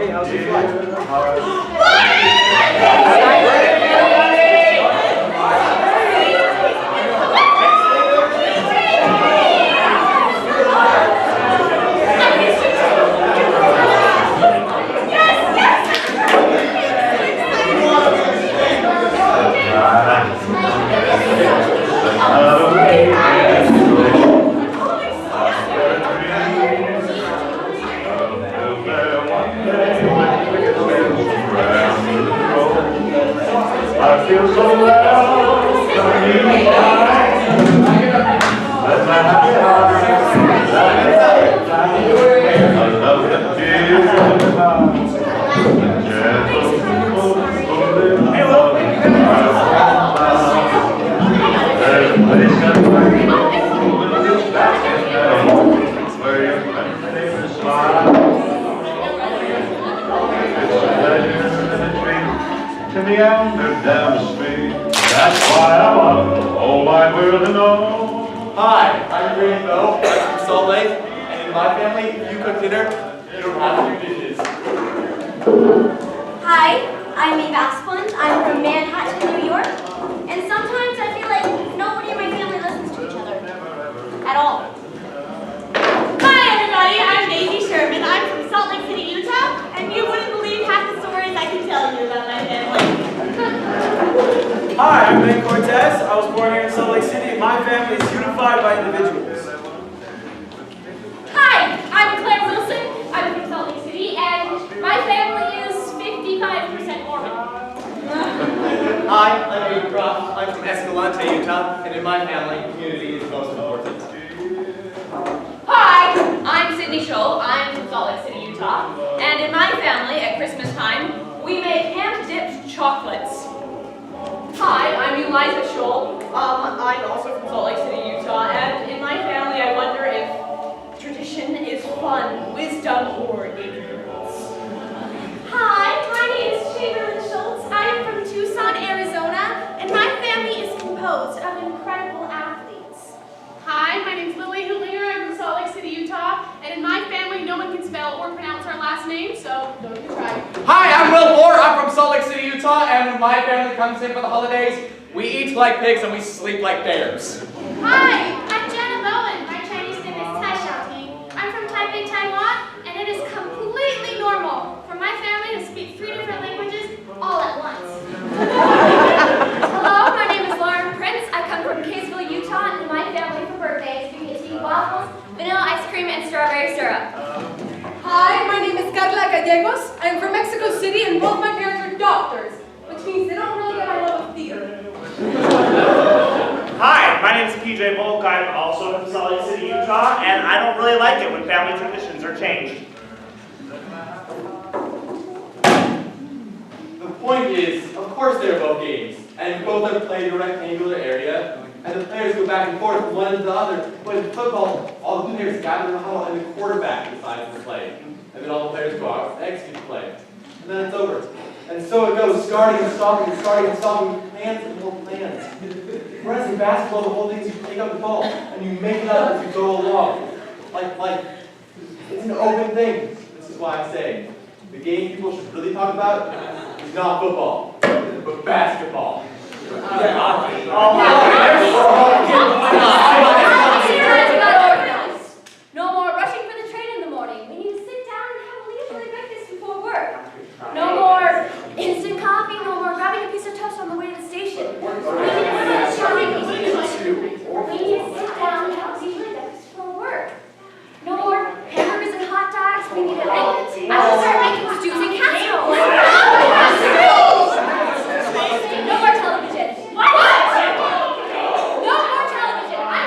Hey, how's your flight? I feel so well, that's my happy heart. I love the dear hey, look. There's a place where you can smile. It's a pleasure and a treat to be out there down the street. That's why I want the whole wide world to know. Hi, I'm Grady Vough. I'm from Salt Lake, and in my family, if you cook dinner, you don't have to do dishes. Hi, I'm Asplund. I'm from Manhattan, New York, and sometimes I feel like nobody in my family listens to each other at all. Hi everybody, I'm Sherman. I'm from Salt Lake City, Utah, and you wouldn't believe half the stories I can tell you about my family. Hi, I'm Cortez. I was born here in Salt Lake City. My family is unified by individuals. Hi, I'm Claire Wilson. I'm from Salt Lake City, and my family is 55% Mormon. Hi, I'm Aidan Croft. I'm from Escalante, Utah, and in my family, community is most important. Hi, I'm Syd Shoell. I'm from Salt Lake City, Utah, and in my family at Christmas time, we make hand-dipped chocolates. Hi, I'm Liza Shoell. I'm also from Salt Lake City, Utah, and in my family, I wonder if tradition is fun, wisdom, or ignorance. Hi, my name is Chamberlain Schultz. I am from Tucson, Arizona, and my family is composed of incredible athletes. Hi, my name is Lili Huettlinger. I'm from Salt Lake City, Utah, and in my family, no one can spell or pronounce our last name, so don't even try. Hi, I'm Will Moore. I'm from Salt Lake City, Utah, and when my family comes in for the holidays, we eat like pigs and we sleep like bears. Hi, I'm Jannah Bowen. My Chinese name is Tai Xiaoting. I'm from Taipei, Taiwan, and it is completely normal for my family to speak 3 different languages all at once. Hello, my name is Lauren Prince. I come from Kaysville, Utah, and my family for birthdays we get to eat waffles, vanilla ice cream, and strawberry syrup. Hi, my name is Karla Gallegos. I'm from Mexico City, and both my parents are doctors, which means they don't really get my love of theater. Hi, my name is PJ Volk. I'm also from Salt Lake City, Utah, and I don't really like it when family traditions are changed. The point is, of course they're both games, and both are played in a rectangular area, and the players go back and forth from one to the other. But in football, all the players gather in the huddle, and the quarterback decides the play. And then all the players go out and execute the play. And then it's over. And so it goes, starting and stopping, plans and more plans. Whereas in basketball, the whole thing is you take up the ball, and you make it up as you go along. Like, it's an open thing. This is why I say, the game people should really talk about is not football, but basketball. No more rushing for the train in the morning. We need to sit down and have a leisurely breakfast before work. No more instant coffee. No more grabbing a piece of toast on the way to the station. We need to sit down and have a leisurely breakfast before work. No more hamburgers and hot dogs. We need to I should start making stews and casseroles. No more television. What? No more television. I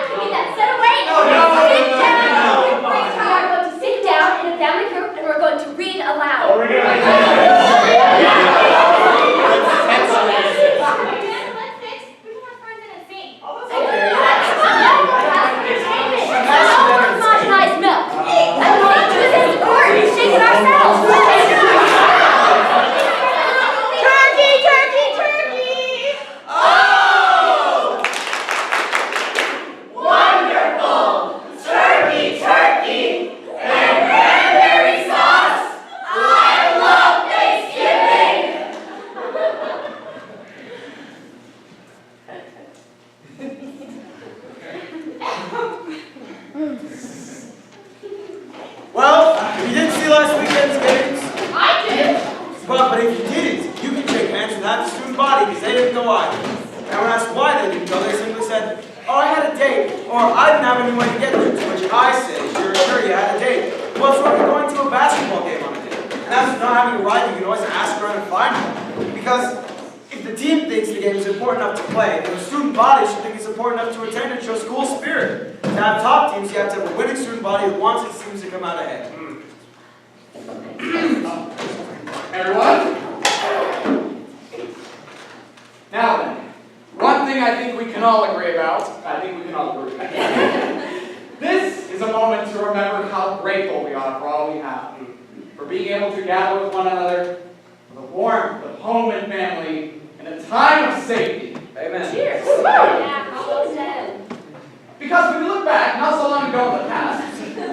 at the student body because they didn't go either. And when asked why they didn't go, they simply said, oh, I had a date, or I didn't have any way to get there. To which I say, sure, you had a date. What's wrong with going to a basketball game on a date? And as for not having a ride, you can always ask around and find one. Because if the team thinks the game is important enough to play, then the student body should think it's important enough to attend and show school spirit. To have top teams, you have to have a winning student body that wants its teams to come out ahead. Everyone? Now then, one thing I think we can all agree about, this is a moment to remember how grateful we are for all we have, for being able to gather with one another, for the warmth of home and family, in a time of safety. Amen. Cheers. Yeah, Carl's dead. Because when we look back, not so long ago in the past,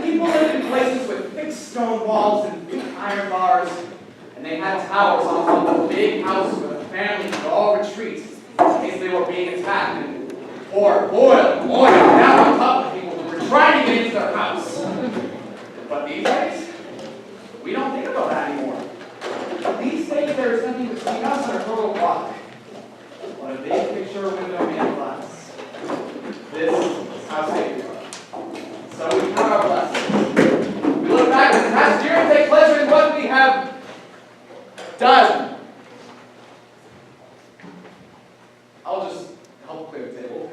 people lived in places with fixed stone walls and big iron bars, and they had towers on top of big houses where the families would all retreat in case they were being attacked and pour oil down on top of people who were trying to get into their house. But these days, we don't think about that anymore. These days, there is nothing between us and our total block but a big picture window made of glass. This is how safe we are. So we count our blessings. We look back at the past year and take pleasure in what we have done. I'll just help clear the table.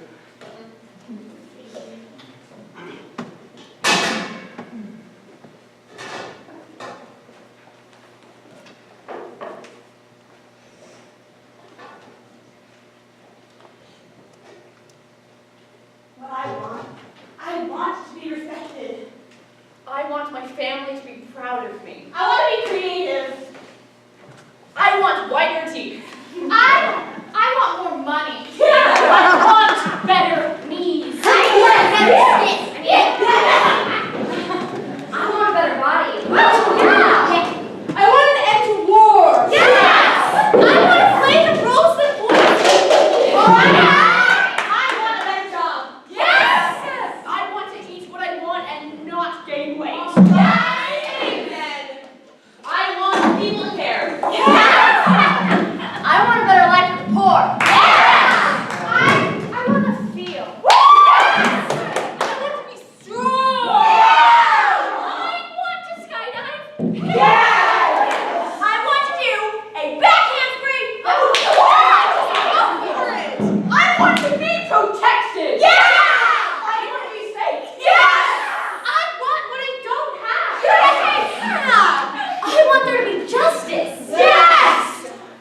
What I want to be respected. I want my family to be proud of me. I want to be creative. I want whiter teeth. I want more money. I want better knees. I want a better stick. I want a better body. Yeah. I want an end to war. Yes! I want to play the roles that boys. I want a better job. Yes! I want to eat what I want and not gain weight. Amen. I want people to care. I want a better life for the poor. I want to feel. I want to be strong. I want to skydive. I want to do a back handspring. I want to be protected. I want to be safe. I want what I don't have. I want there to be justice.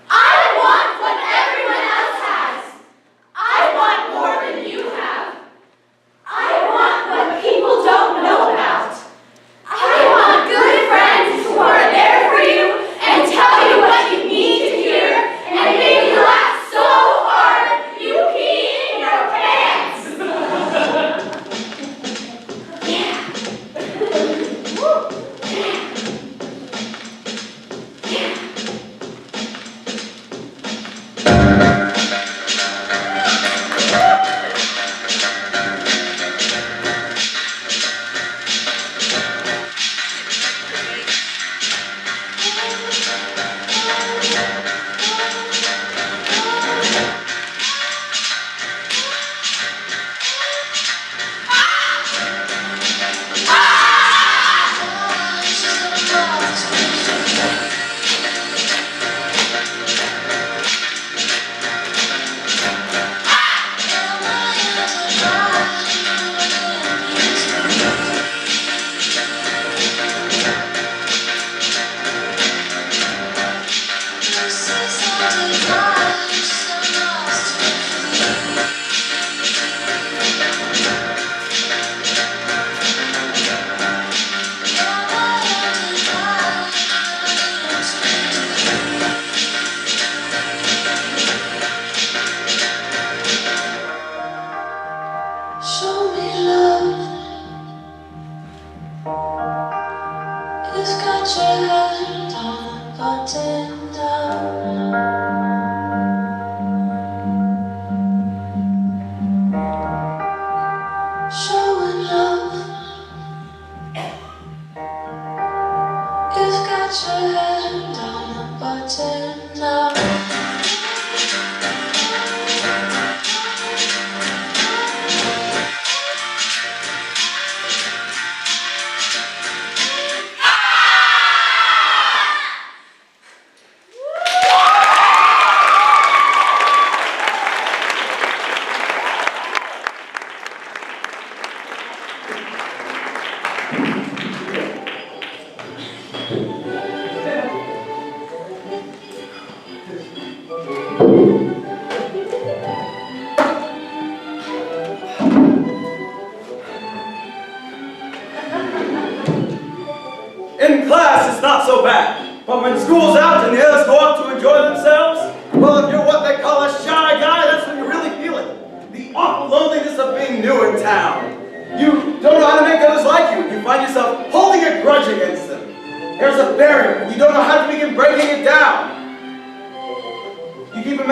I want what everyone else has. I want more than you have. I want what people don't know about. I want good friends who are there for you and tell you what you need to hear and make you laugh so hard you pee in your pants.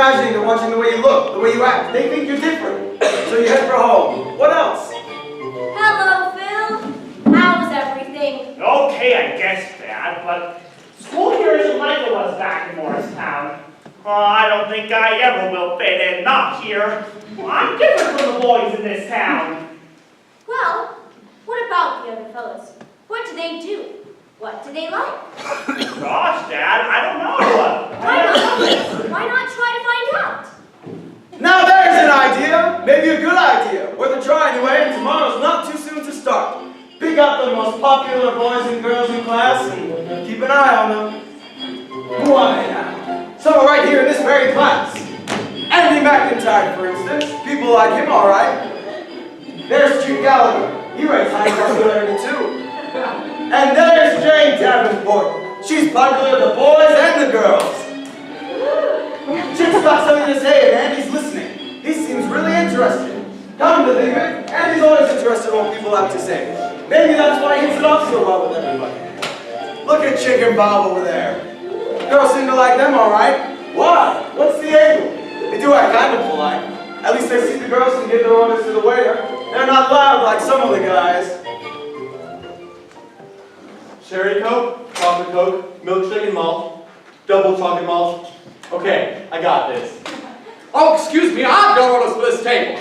imagining they're watching the way you look, the way you act. They think you're different. So you head for home. What else? Hello, Phil. How's everything? Okay, I guess, Dad, but school here isn't like it was back in Morristown. I don't think I ever will fit in, not here. I'm different from the boys in this town. Well, what about the other fellows? What do they do? What do they like? Gosh, Dad, I don't know. Why not try to find out? Now there's an idea. Maybe a good idea. Worth a try anyway, and tomorrow's not too soon to start. Pick out the most popular boys and girls in class and keep an eye on them. Who are they now? Some are right here in this very class. Andy McIntyre, for instance. People like him, all right. There's Jude Gallagher. He writes high popularity too. And there's Jane Davenport. She's popular with the boys and the girls. Chip's got something to say and Andy's listening. He seems really interested. Come to think of it, Andy's always interested in what people have to say. Maybe that's why he hits it off so well with everybody. Look at Chick and Bob over there. Girls seem to like them all right. Why? What's the angle? They do act kind of polite. At least they see the girls and give their orders to the waiter. They're not loud like some of the guys. Sherry Coke, chocolate Coke, milkshake and malt, double chocolate malt. Okay, I got this. Oh, excuse me, I've got orders for this table.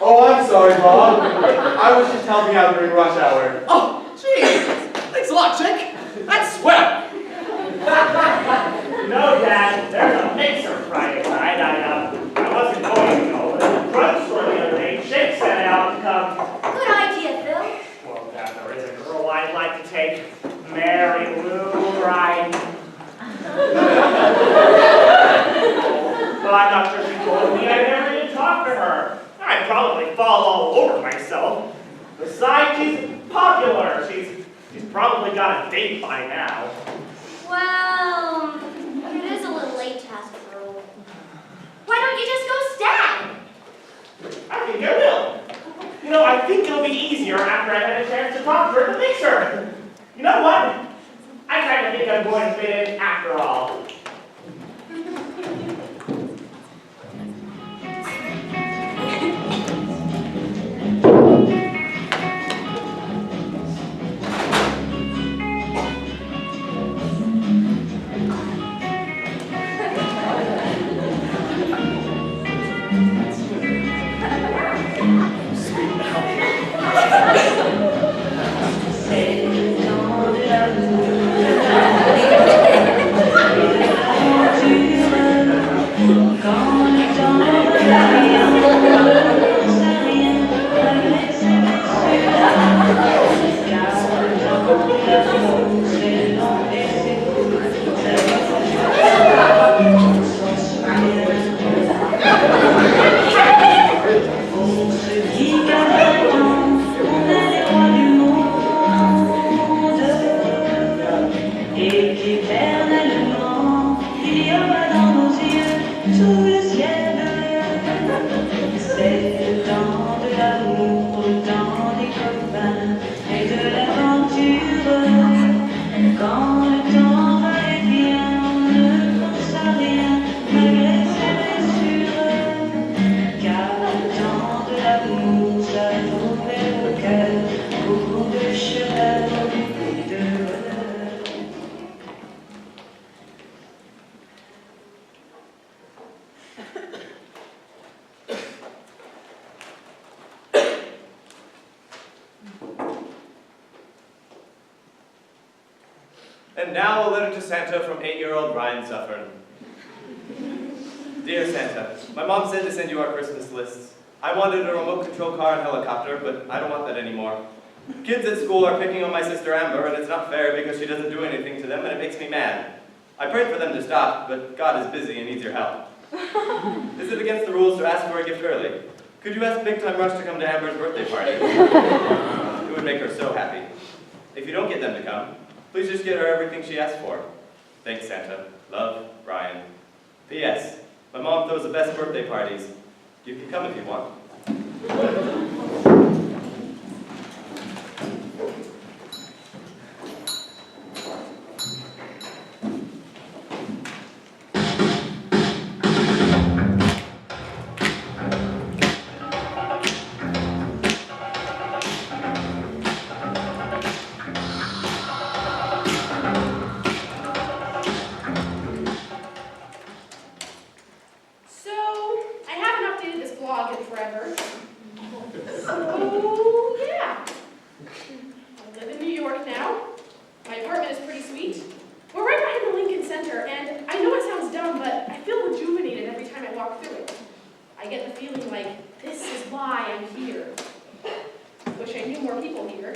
Oh, I'm sorry, Bob. I was just helping out during rush hour. Oh, geez. Thanks a lot, Chick. That's swell. No, Dad, there's a mixer Friday night. I wasn't going to go, but at the drugstore the other day, Chick sent out to come. Good idea, Phil. Well, Dad, there is a girl I'd like to take Mary Lou ride. Well, I'm not sure she told me. I never even talked to her. I'd probably fall all over myself. Besides, she's popular. She's probably got a date by now. Well, it is a little late to ask for a role. Why don't you just go stand? I think I will. You know, I think it'll be easier after I've had a chance to talk to her to make sure. You know what? I kind of think I'm going to fit in after all. And now a letter to Santa from 8-year-old Ryan Suffern. Dear Santa, my mom said to send you our Christmas lists. I wanted a remote control car and helicopter, but I don't want that anymore. Kids at school are picking on my sister Amber, and it's not fair because she doesn't do anything to them, and it makes me mad. I prayed for them to stop, but God is busy and needs your help. Is it against the rules to ask for a gift early? Could you ask Big Time Rush to come to Amber's birthday party? It would make her so happy. If you don't get them to come, please just get her everything she asked for. Thanks, Santa. Love, Ryan. P.S. My mom throws the best birthday parties. You can come if you want. forever. So, yeah. I live in New York now. My apartment is pretty sweet. We're right behind the Lincoln Center, and I know it sounds dumb, but I feel rejuvenated every time I walk through it. I get the feeling like, this is why I'm here. Wish I knew more people here.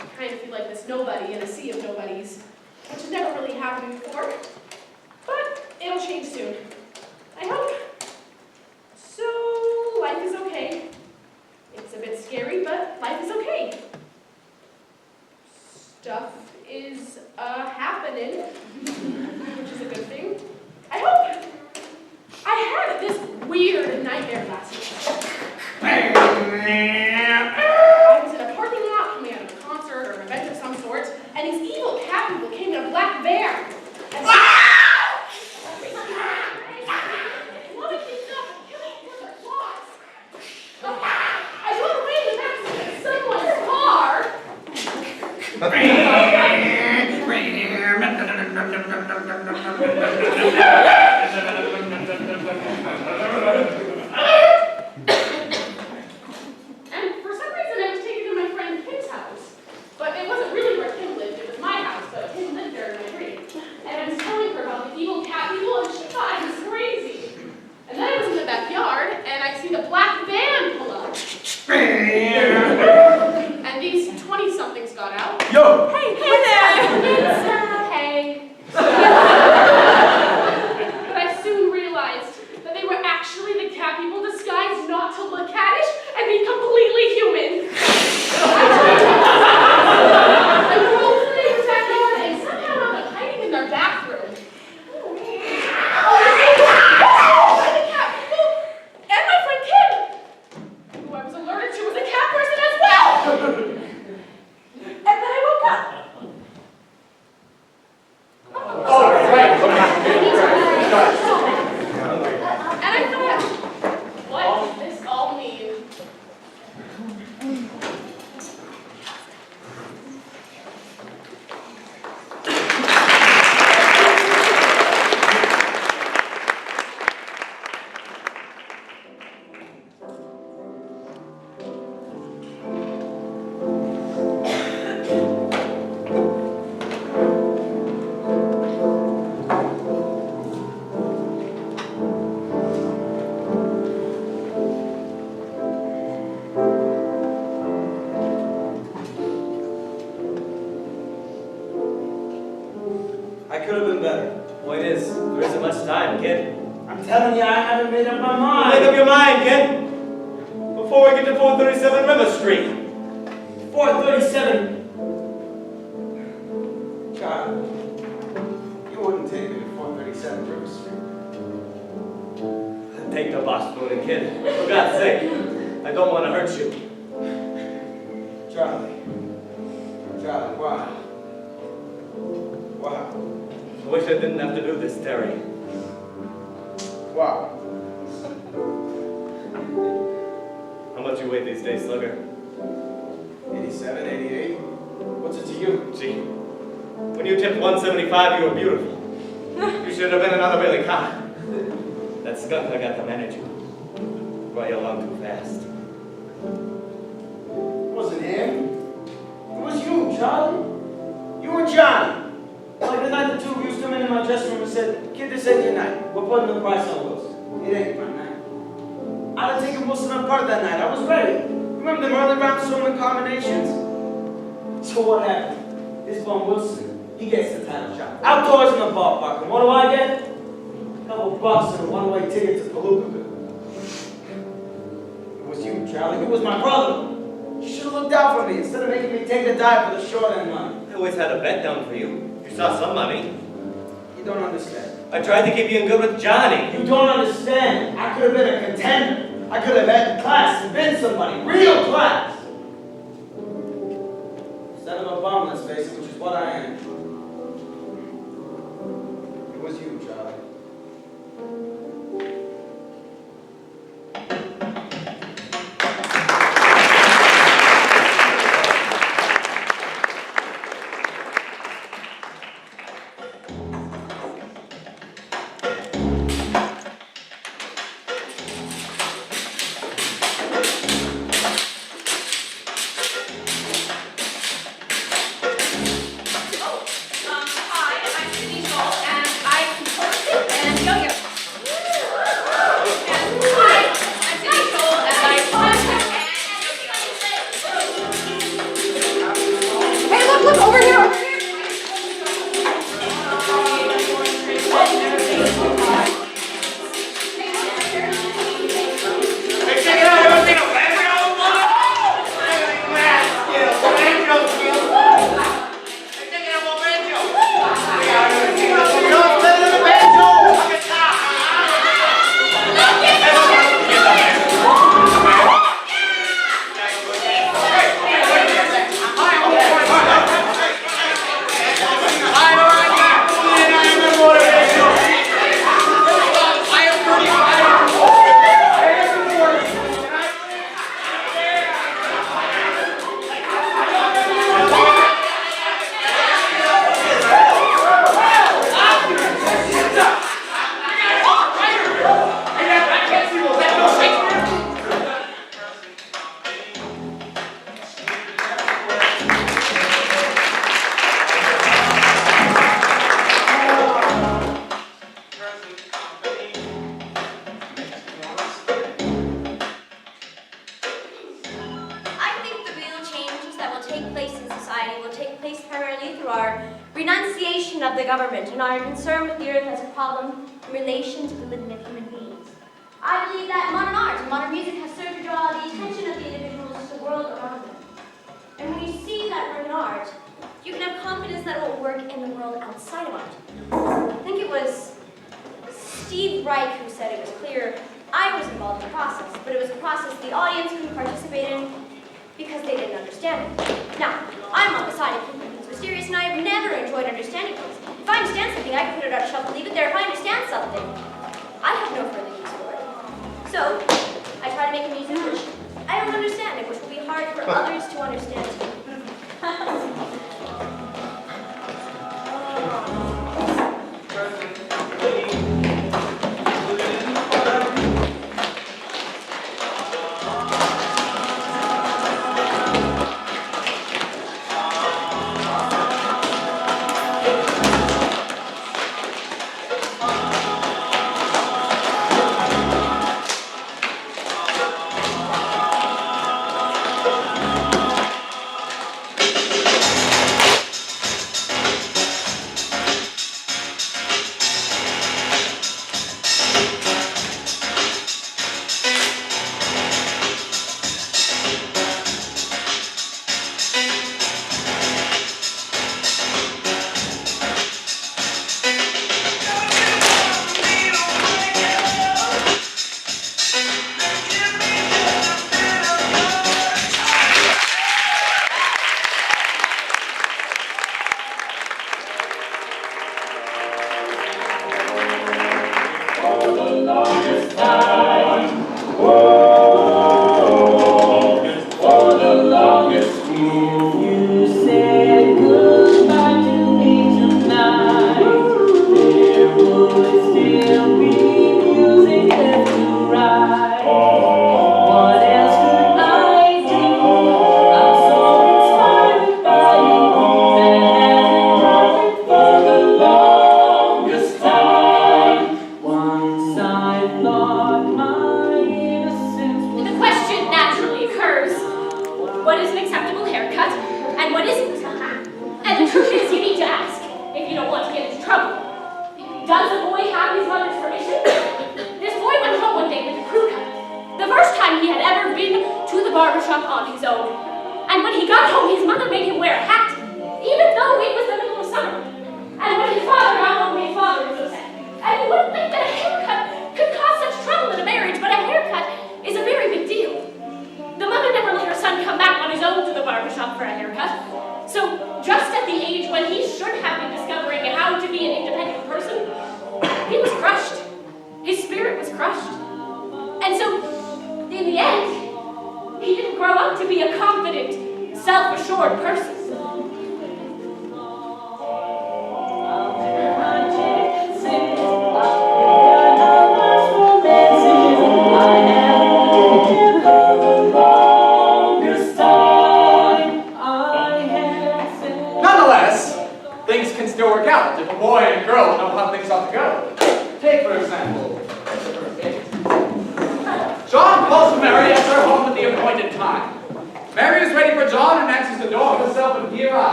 I kind of feel like this nobody in a sea of nobodies, which has never really happened before. But it'll change soon. I hope. So, life is okay. It's a bit scary, but life is okay. Stuff is happening, which is a good thing. I hope. I had this weird nightmare last night. I was in a parking lot coming out of a concert or an event of some sort, and these evil cat people came in a black van. And I got away in the back of someone's car. And for some reason, I was taken to my friend Kim's house. But it wasn't really where Kim lived, it was my house, but Kim lived there in my dream. And I was telling her about the evil cat people, and she thought I was crazy. And then I was in the backyard, and I see the black van pull up. And these 20-somethings got out. Yo! Hey there! Hey. But I soon realized that they were actually the cat people disguised not to look cattish and be completely human. I rolled through the backyard and somehow wound up hiding in their bathroom. The cat people and my friend Kim, who I was alerted to was a cat person as well. And then I woke up. And I thought, what does this all mean? I could have been better. Point is, there isn't much time, kid. I'm telling you, I haven't made up my mind. Make up your mind, kid. Before we get to 437 River Street. 437. Child, you wouldn't take me to 437 River Street. Take the bus, little kid. For God's sake, I don't want to hurt you. Charlie, wow. Wow. I wish I didn't have to do this, Terry. Wow. How much you weigh these days, Slugger? 87, 88. What's it to you? Gee, when you tipped 175, you were beautiful. You should have been another Billy Cock. That skunk I got to manage you. Brought you along too fast. It wasn't him. It was you, Charlie. You and Johnny. Like the night the two of you come into my dressing room and said, kid, this ain't your night. We're putting the price on Wilson. It ain't my night. I'd have taken Wilson apart that night. I was ready. Remember them early round swimming combinations? So what happened? This bum Wilson, he gets the title shot. Outdoors in the ballpark. And what do I get? A couple bucks and a one-way ticket to Palookaville. It was you, Charlie. It was my brother. You should have looked out for me instead of making me take the dive for the short end money. I always had a bet down for you. You saw some money. You don't understand. I tried to keep you in good with Johnny. You don't understand. I could have been a contender. I could have had class and been somebody. Real class. Instead of a bum, let's face it, which is what I am. It was you, Charlie. function of the government and are concerned with the earth as a problem in relation to the living of human beings. I believe that modern art and modern music have served to draw the attention of the individuals to the world around them. And when you see that we're in art, you can have confidence that it will work in the world outside of art. I think it was Steve Reich who said it was clear I was involved in the process, but it was a process the audience couldn't participate in because they didn't understand it. Now, I'm on the side of keeping things mysterious, and I have never enjoyed understanding things. If I understand something, I can put it on a shelf and leave it there. If I understand something, I have no further use for it. So, I try to make a music which I don't understand it, which will be hard for others to understand too.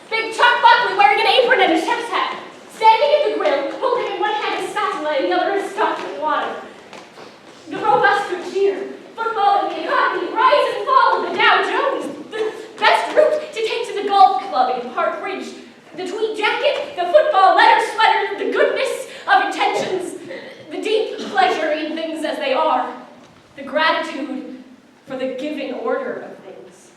Big Chuck Buckley wearing an apron and a chef's hat, standing at the grill, holding in one hand a spatula and the other a sparkling water. The robust good cheer, football and the economy, rise and fall of the Dow Jones, the best route to take to the golf club in Park Ridge, the tweed jacket, the football leather sweater, the goodness of intentions, the deep pleasure in things as they are, the gratitude for the given order of things.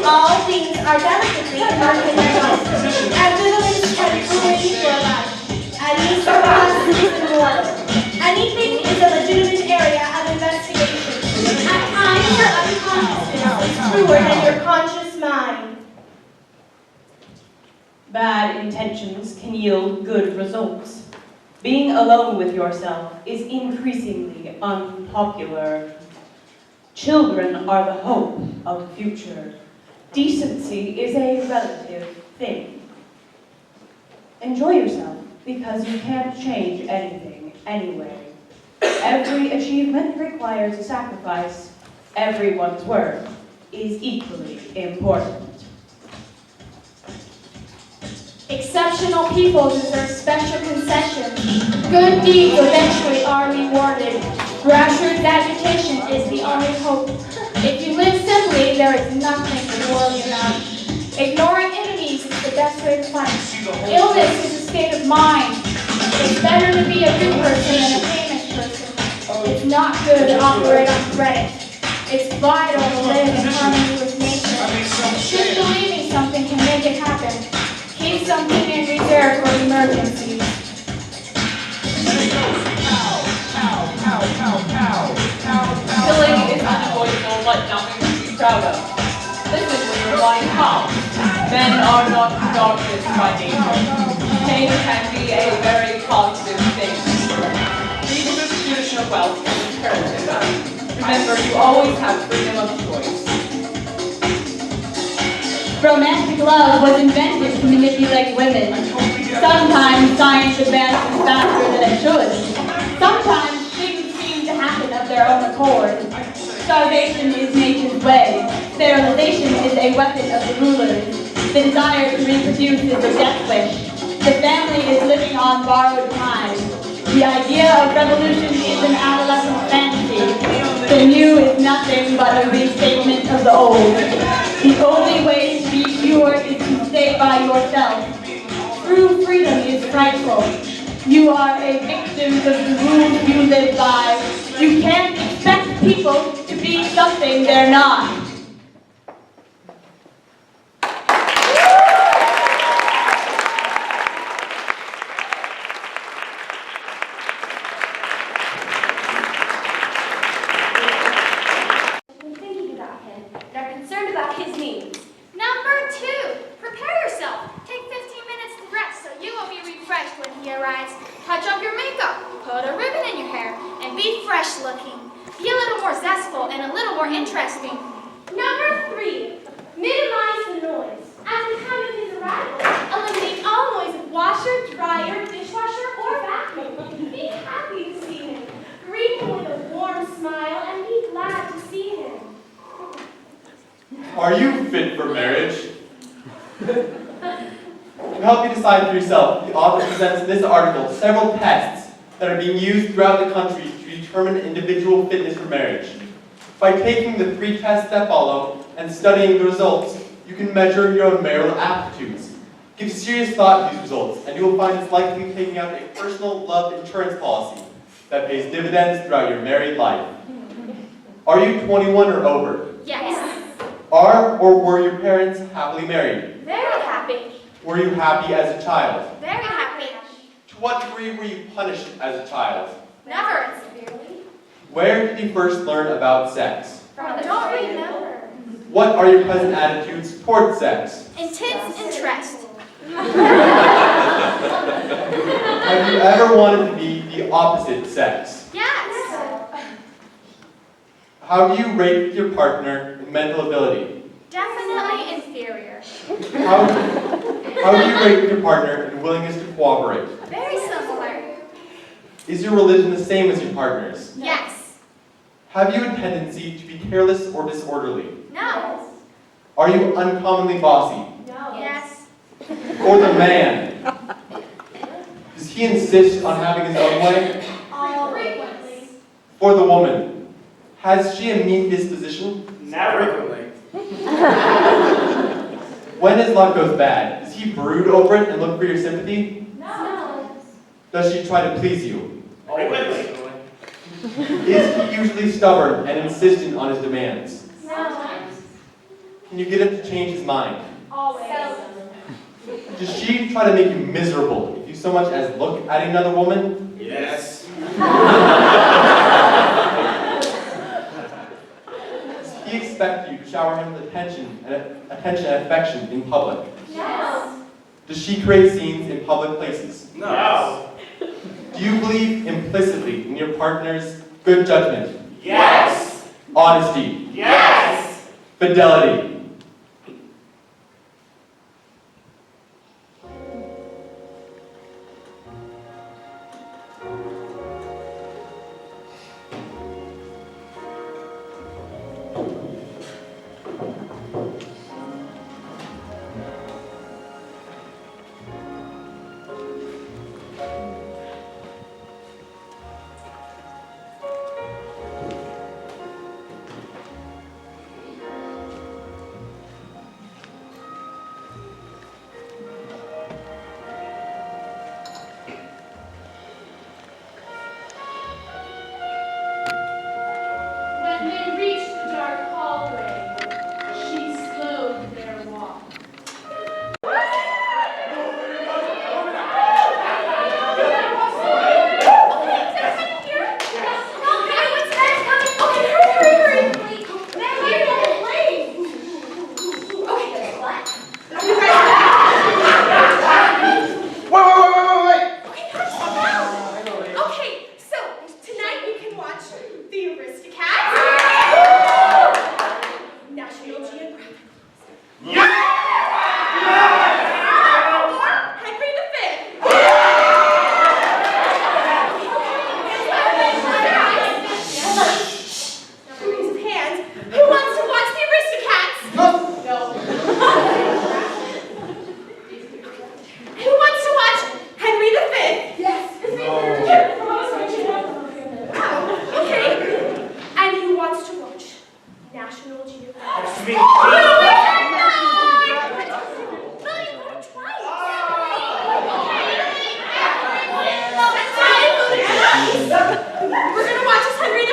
All things are delicately marked in their life. Ambivalence can ruin your life. Any surplus is war. Anything is a legitimate area of investigation. At times, your unconsciousness is truer than your conscious mind. Bad intentions can yield good results. Being alone with yourself is increasingly unpopular. Children are the hope of the future. Decency is a relative thing. Enjoy yourself, because you can't change anything anyway. Every achievement requires a sacrifice. Everyone's work is equally important. Exceptional people deserve special concessions. Good deeds eventually are rewarded. Grassroots agitation is the only hope. If you live simply, there is nothing to worry about. Ignoring enemies is the best way to fight. Illness is a state of mind. It's better to be a good person than a famous person. It's not good to operate on credit. It's vital to live in harmony with nature. Just believing something can make it happen. Keep something in reserve for emergencies. Killing is unavoidable, but nothing to be proud of. This is when you're lying calm. Men are not darkness by nature. Pain can be a very positive thing. Read Syd Shoell and Cortez. Remember, you always have freedom of choice. Romantic love was invented to manipulate women. Sometimes science advances faster than it should. Sometimes things seem to happen of their own accord. Starvation is nature's way. Sterilization is a weapon of the rulers. The desire to reproduce is a death wish. The family is living on borrowed time. The idea of revolution is an adolescent fantasy. The new is nothing but a restatement of the old. The only way to be pure is to stay by yourself. True freedom is frightful. You are a victim of the rules you live by. You can't expect people to be something they're not. Number 2, prepare yourself. Take 15 minutes to rest so you will be refreshed when he arrives. Touch up your makeup, put a ribbon in your hair, and be fresh looking. Be a little more zestful and a little more interesting. Number 3, minimize the noise. At the time of his arrival, eliminate all noise of washer, dryer, dishwasher, or vacuum. Be happy to see him. Greet him with a warm smile and be glad to see him. Are you fit for marriage? To help you decide for yourself, the author presents in this article several tests that are being used throughout the country to determine individual fitness for marriage. By taking the 3 tests that follow and studying the results, you can measure your own marital aptitudes. Give serious thought to these results, and you will find it's likely taking out a personal love insurance policy that pays dividends throughout your married life. Are you 21 or over? Yes. Are or were your parents happily married? Very happy. Were you happy as a child? Very happy. To what degree were you punished as a child? Never severely. Where did you first learn about sex? Don't remember. What are your present attitudes toward sex? Intense interest. Have you ever wanted to be the opposite sex? Yes. How do you rate your partner in mental ability? Definitely inferior. How do you rate your partner in willingness to cooperate? Very similar. Is your religion the same as your partner's? Yes. Have you a tendency to be careless or disorderly? No. Are you uncommonly bossy? No. Yes. For the man, does he insist on having his own way? Frequently. For the woman, has she a mean disposition? Never. When his luck goes bad, does he brood over it and look for your sympathy? No. Does she try to please you? Frequently. Is he usually stubborn and insistent on his demands? No. Can you get him to change his mind? Always. Does she try to make you miserable if you so much as look at another woman? Yes. Does he expect you to shower him with attention and affection in public? Yes. Does she create scenes in public places? No. Do you believe implicitly in your partner's good judgment? Yes. Honesty? Yes. Fidelity? When they reached the dark hallway, she slowed their walk. Wait. Okay, so tonight you can watch The Aristocats, National Geographic, or Henry V. Now raise of hands. Who wants to watch The Aristocats? No. Who wants to watch Henry V? Yes. Wow, okay. And who wants to watch National Geographic? We're gonna watch this Henry V.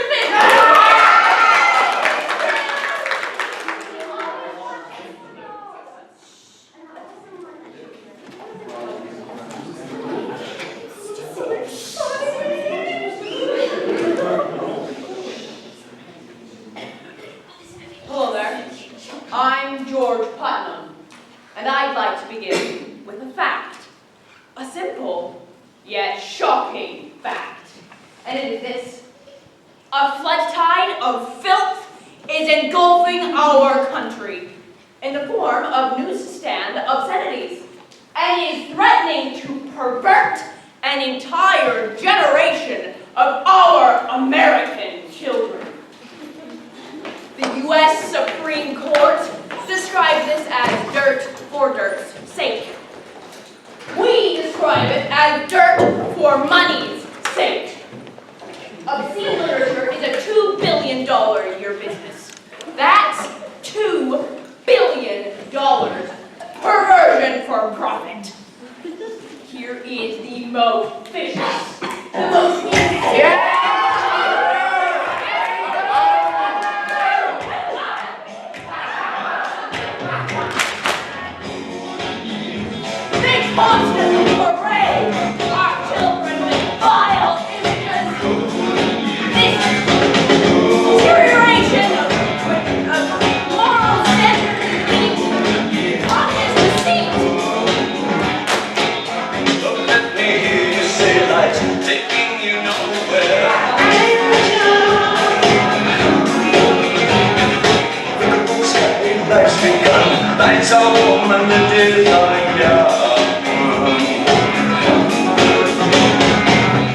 Hello there. I'm George Putnam, and I'd like to begin with a fact. A simple, yet shocking fact. And it is this. A flood tide of filth is engulfing our country in the form of newsstand obscenities and is threatening to pervert an entire generation of our American children. The U.S. Supreme Court describes this as dirt for dirt's sake. We describe it as dirt for money's sake. Obscene literature is a $2 billion a year business. That's $2 billion perversion for profit. Here is the most vicious, the most insane. They constantly parade our children with vile images. This deterioration of moral standards leads to honest deceit. Don't let me hear you say lights taking you nowhere. Lights begun, lights are warm and the day is dying down.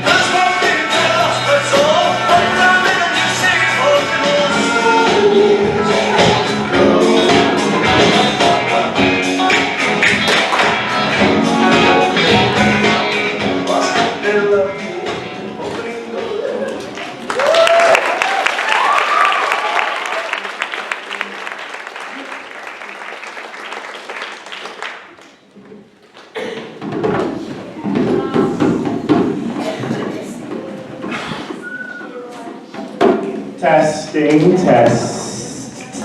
That's what we tell us, that's all. But the minute you say must be lucky. Testing, test.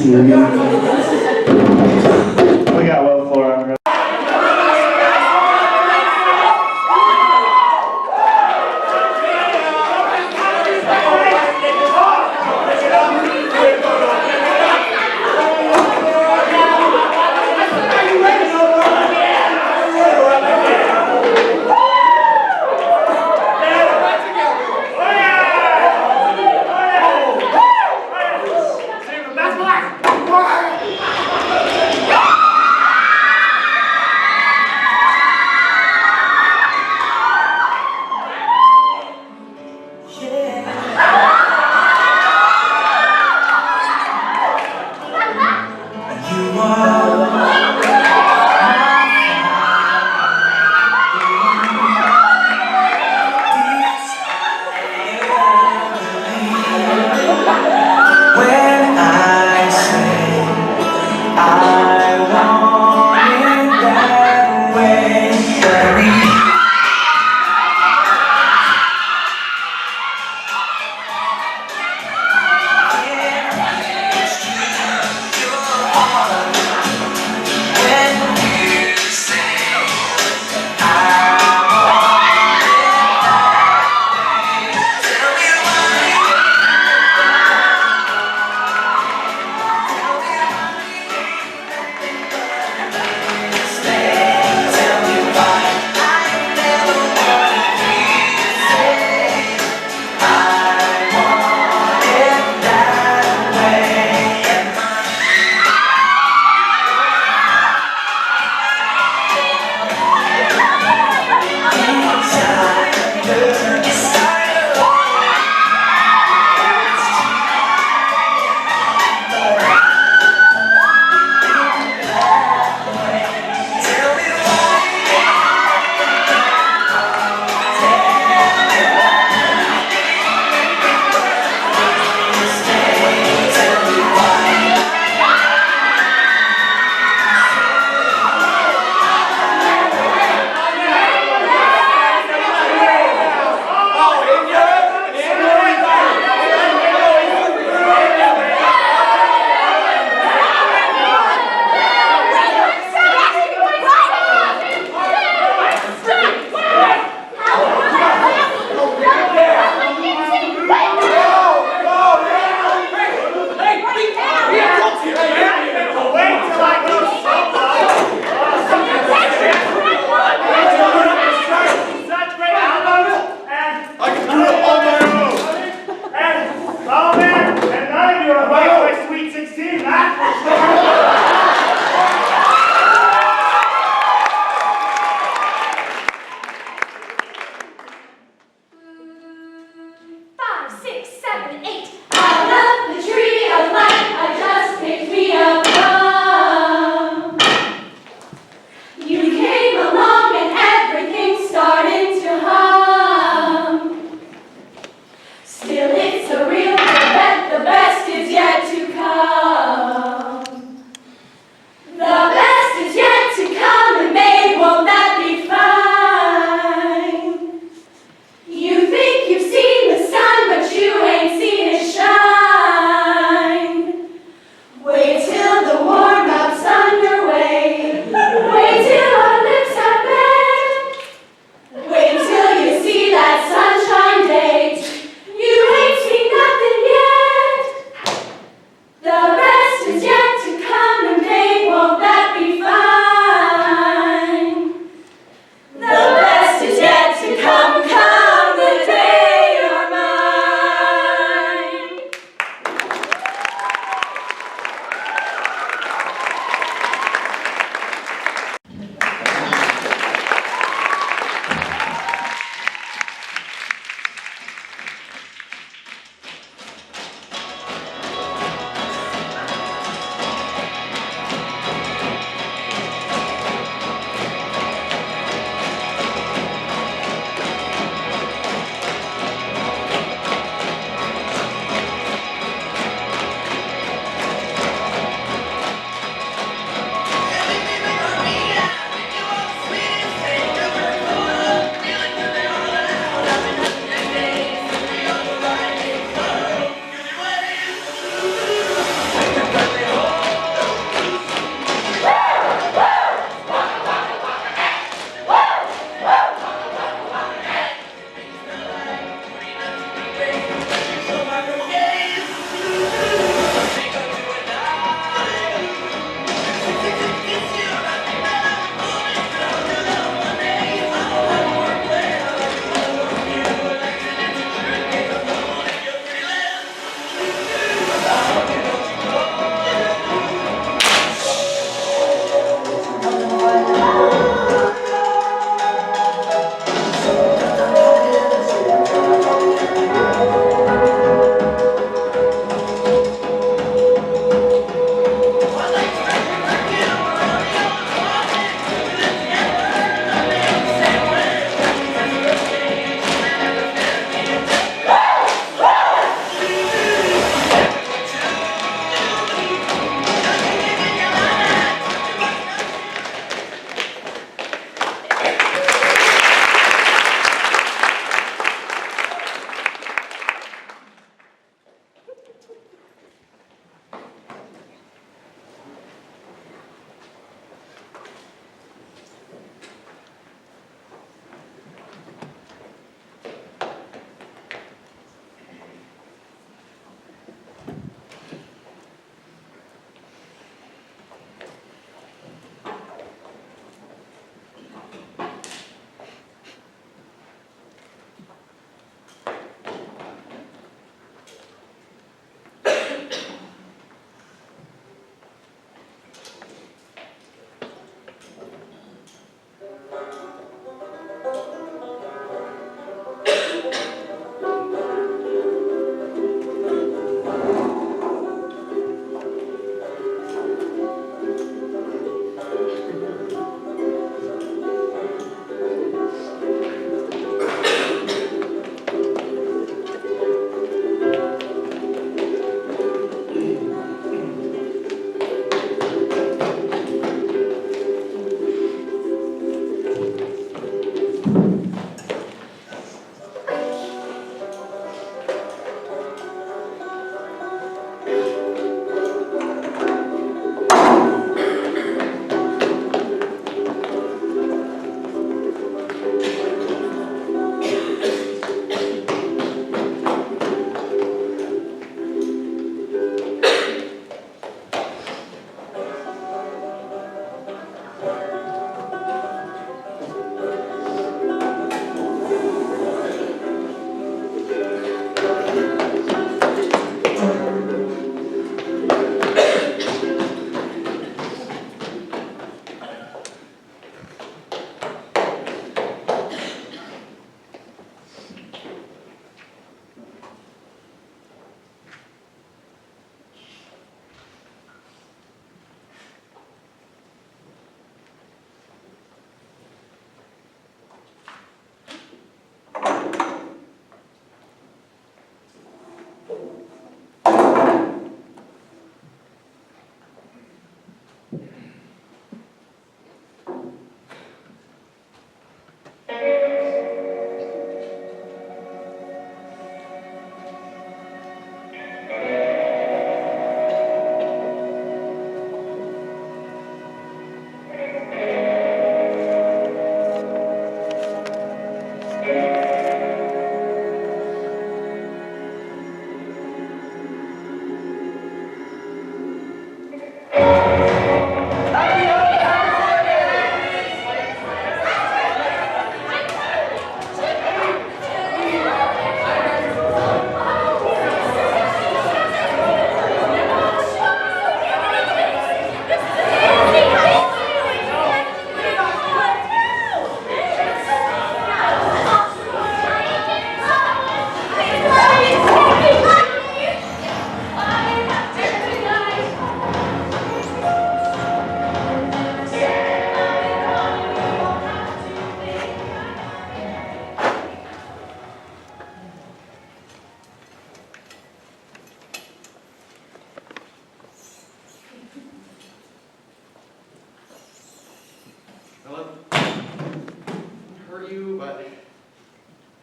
We got well floor on. Ah!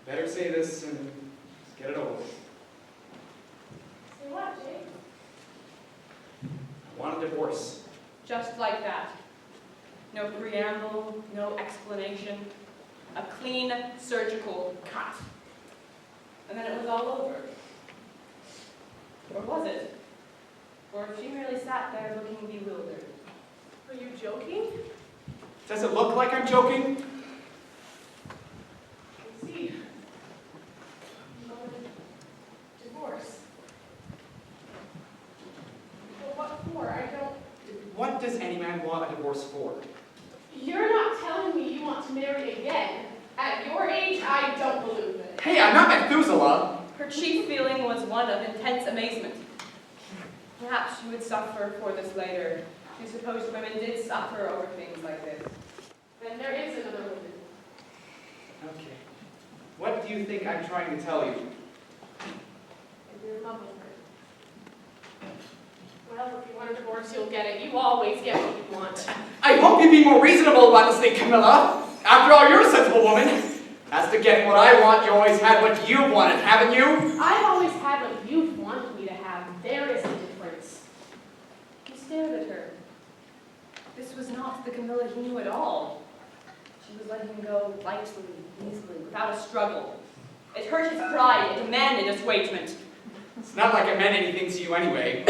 Better say this and get it over with. Say what, Jay? I want a divorce. Just like that. No preamble, no explanation. A clean surgical cut. And then it was all over. Or was it? Or if she merely sat there looking bewildered. Are you joking? Does it look like I'm joking? I see. You want a divorce. Well, what for? I don't... What does any man want a divorce for? You're not telling me you want to marry again. At your age, I don't believe it. Hey, I'm not Methuselah. Her chief feeling was one of intense amazement. Perhaps she would suffer for this later. She supposed women did suffer over things like this. Then there is another woman. Okay. What do you think I'm trying to tell you? And you're in love with her. Well, if you want a divorce, you'll get it. You always get what you want. I hope you'd be more reasonable about this thing, Camilla. After all, you're a sensible woman. As to getting what I want, you always had what you wanted, haven't you? I've always had what you've wanted me to have. There is a difference. He stared at her. This was not the Camilla he knew at all. She was letting him go lightly, easily, without a struggle. It hurt his pride. It demanded assuagement. It's not like I meant anything to you anyway.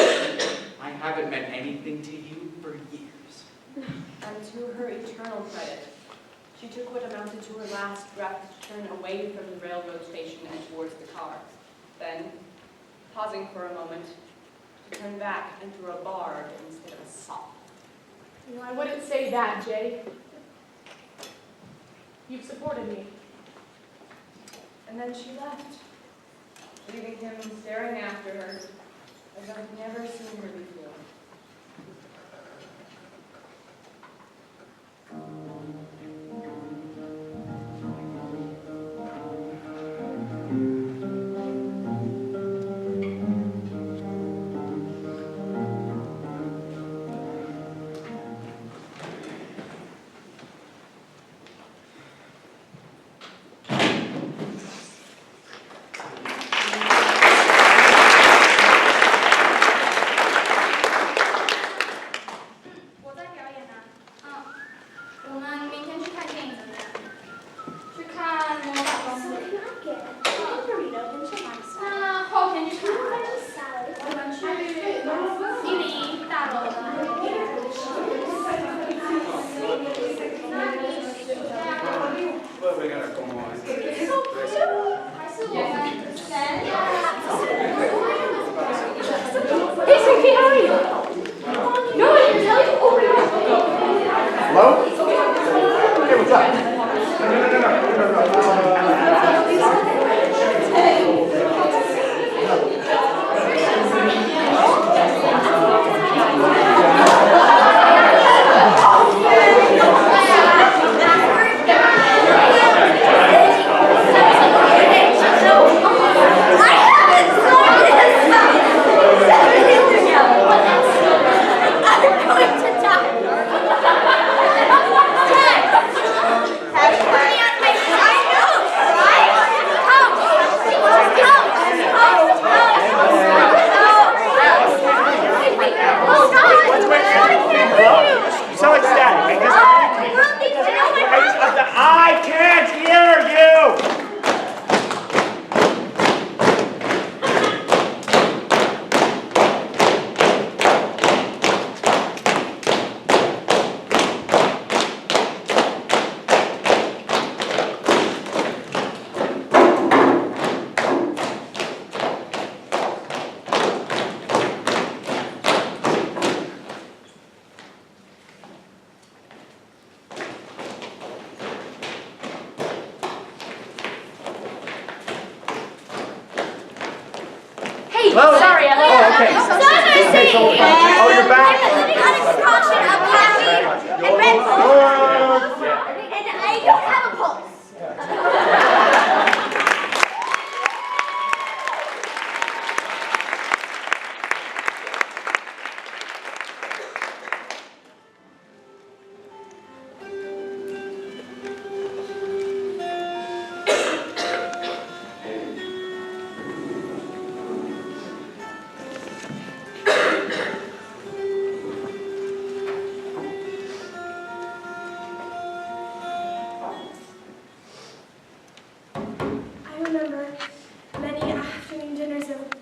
I haven't meant anything to you for years. And to her eternal credit, she took what amounted to her last breath to turn away from the railroad station and towards the car. Then, pausing for a moment, to turn back and throw a barb instead of a sob. You know, I wouldn't say that, Jay. You've supported me. And then she left, leaving him staring after her as I've never seen her before. Sorry, I okay. Oh, you're back? I'm living on extortion of caffeine and Red Bull. And I don't have a pulse. remember many afternoon dinners of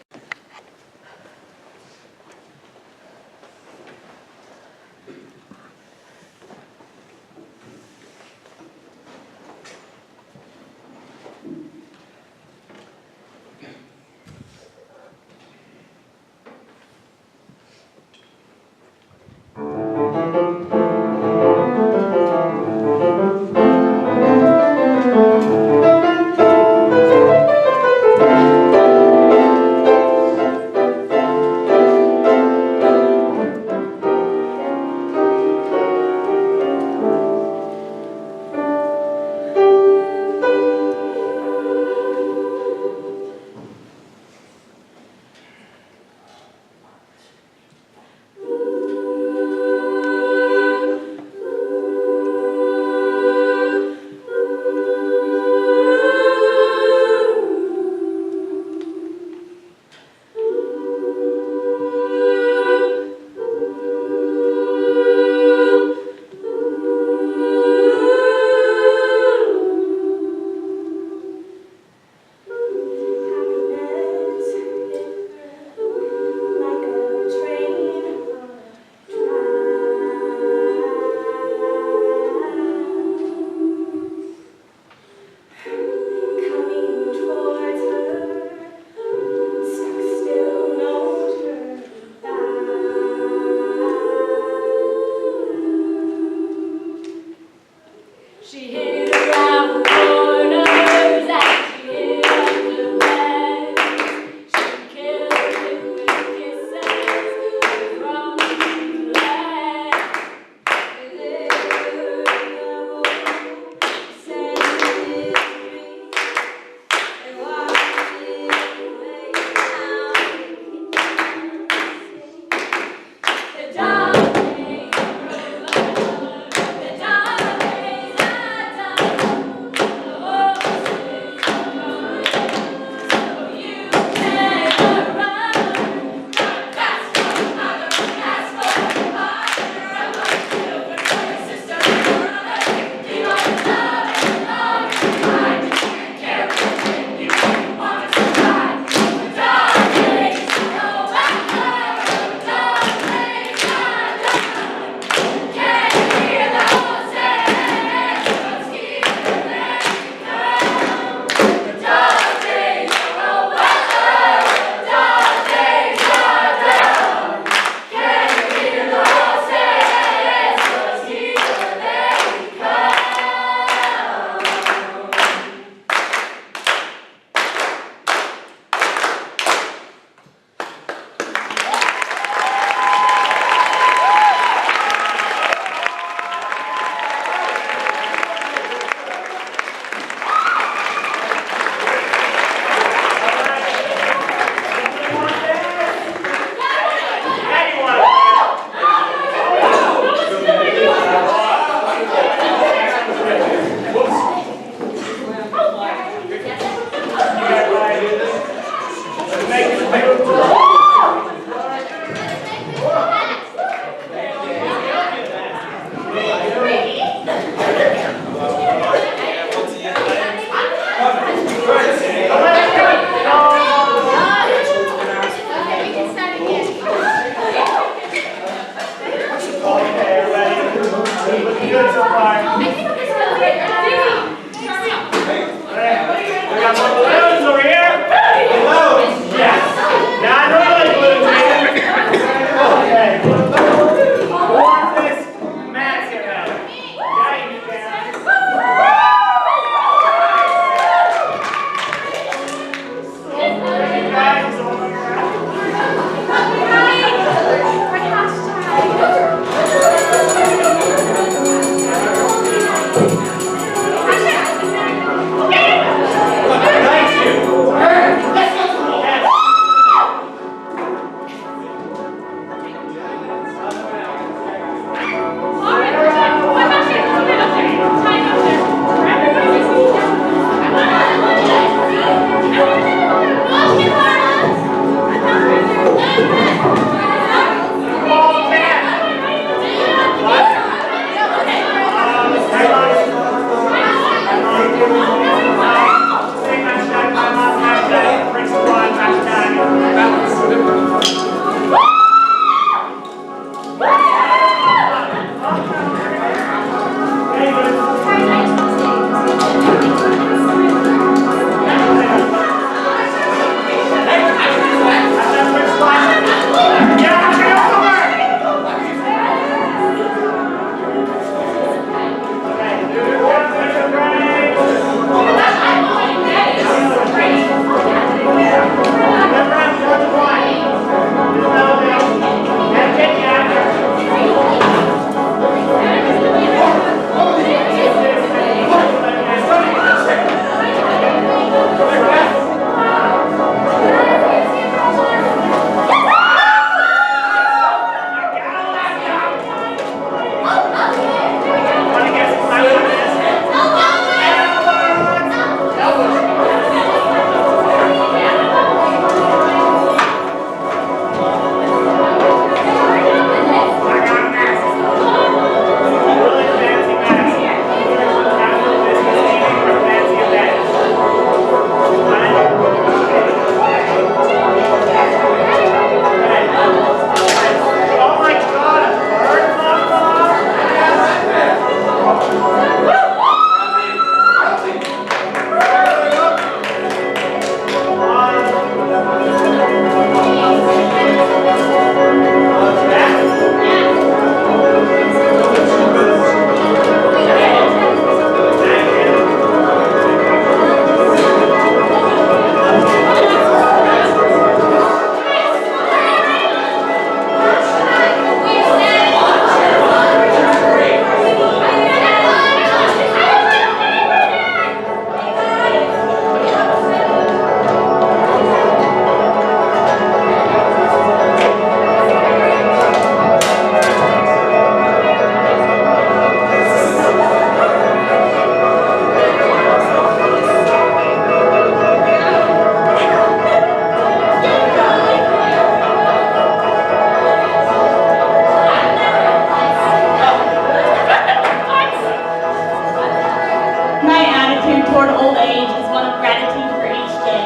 toward old age is one of gratitude for each day.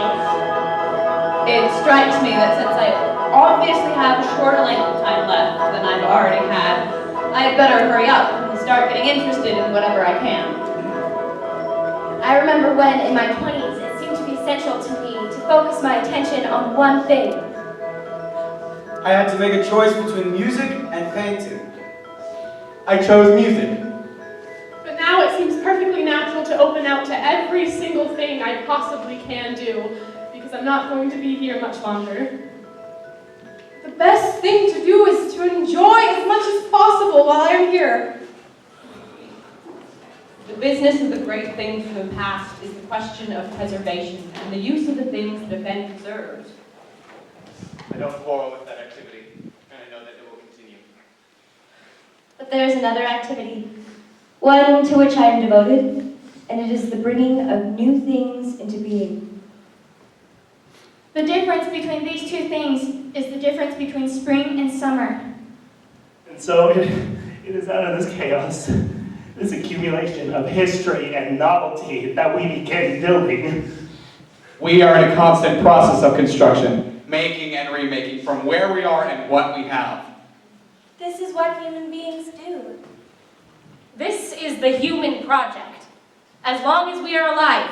It strikes me that since I obviously have a shorter length of time left than I've already had, I'd better hurry up and start getting interested in whatever I can. I remember when, in my 20s, it seemed to be essential to me to focus my attention on one thing. I had to make a choice between music and painting. I chose music. But now it seems perfectly natural to open out to every single thing I possibly can do, because I'm not going to be here much longer. The best thing to do is to enjoy as much as possible while I am here. The business of the great things from the past is the question of preservation and the use of the things that have been preserved. I don't quarrel with that activity, and I know that it will continue. But there is another activity, one to which I am devoted, and it is the bringing of new things into being. The difference between these two things is the difference between spring and summer. And so it is out of this chaos, this accumulation of history and novelty that we begin building. We are in a constant process of construction, making and remaking from where we are and what we have. This is what human beings do. This is the human project. As long as we are alive,